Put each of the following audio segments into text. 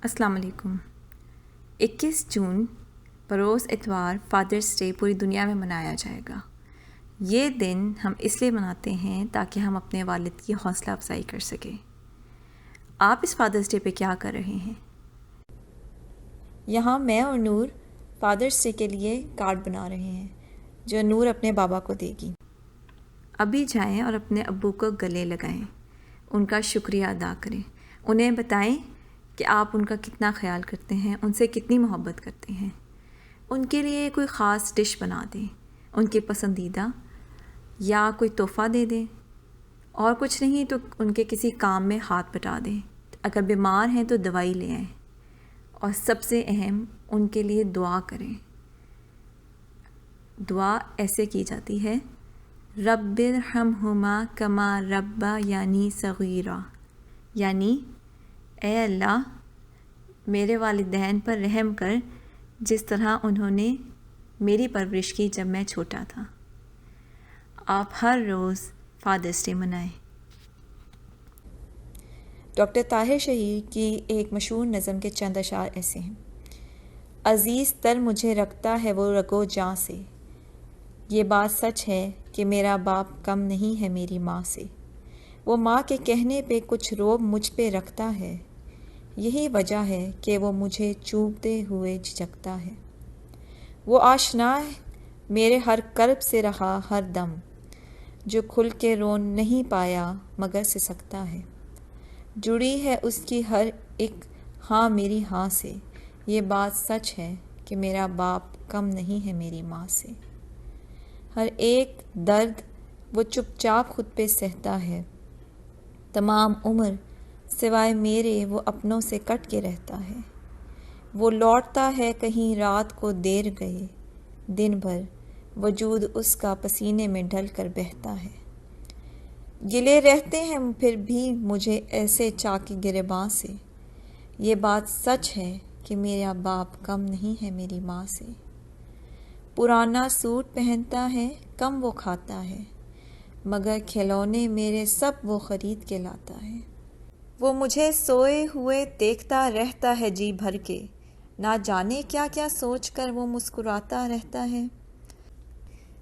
السلام علیکم۔ 21 جون بروز اتوار فادرس ڈے پوری دنیا میں منایا جائے گا۔ یہ دن ہم اس لیے مناتے ہیں تاکہ ہم اپنے والد کی حوصلہ افزائی کر سکیں۔ آپ اس فادرس ڈے پہ کیا کر رہے ہیں؟ یہاں میں اور نور فادرس ڈے کے لیے کارڈ بنا رہے ہیں جو نور اپنے بابا کو دے گی۔ ابھی جائیں اور اپنے ابو کو گلے لگائیں، ان کا شکریہ ادا کریں، انہیں بتائیں کہ آپ ان کا کتنا خیال کرتے ہیں، ان سے کتنی محبت کرتے ہیں۔ ان کے لیے کوئی خاص ڈش بنا دیں، ان کے پسندیدہ، یا کوئی تحفہ دے دیں، اور کچھ نہیں تو ان کے کسی کام میں ہاتھ بٹا دیں۔ اگر بیمار ہیں تو دوائی لے آئیں، اور سب سے اہم ان کے لیے دعا کریں۔ دعا ایسے کی جاتی ہے: رب ارحمہما کما ربیانی صغیرا، یعنی اے اللہ میرے والدین پر رحم کر جس طرح انہوں نے میری پرورش کی جب میں چھوٹا تھا۔ آپ ہر روز فادرس ڈے منائیں۔ ڈاکٹر طاہر شہیر کی ایک مشہور نظم کے چند اشعار ایسے ہیں: عزیز تر مجھے رکھتا ہے وہ رگو جاں سے، یہ بات سچ ہے کہ میرا باپ کم نہیں ہے میری ماں سے، وہ ماں کے کہنے پہ کچھ روب مجھ پہ رکھتا ہے، یہی وجہ ہے کہ وہ مجھے چومتے ہوئے جھجکتا ہے، وہ آشنا میرے ہر کرب سے رہا ہر دم، جو کھل کے رو نہیں پایا مگر سسکتا ہے، جڑی ہے اس کی ہر ایک ہاں میری ہاں سے، یہ بات سچ ہے کہ میرا باپ کم نہیں ہے میری ماں سے، ہر ایک درد وہ چپ چاپ خود پہ سہتا ہے، تمام عمر سوائے میرے وہ اپنوں سے کٹ کے رہتا ہے، وہ لوٹتا ہے کہیں رات کو دیر گئے، دن بھر وجود اس کا پسینے میں ڈھل کر بہتا ہے، گلے رہتے ہیں پھر بھی مجھے ایسے چاک گریباں سے، یہ بات سچ ہے کہ میرا باپ کم نہیں ہے میری ماں سے، پرانا سوٹ پہنتا ہے کم وہ کھاتا ہے، مگر کھلونے میرے سب وہ خرید کے لاتا ہے، وہ مجھے سوئے ہوئے دیکھتا رہتا ہے جی بھر کے، نہ جانے کیا کیا سوچ کر وہ مسکراتا رہتا ہے،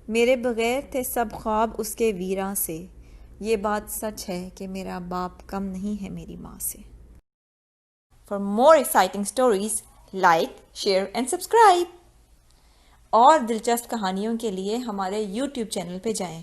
میرے بغیر تھے سب خواب اس کے ویراں سے، یہ بات سچ ہے کہ میرا باپ کم نہیں ہے میری ماں سے۔ For more exciting stories, like, share and subscribe. اور دلچسپ کہانیوں کے لیے ہمارے YouTube چینل پہ جائیں۔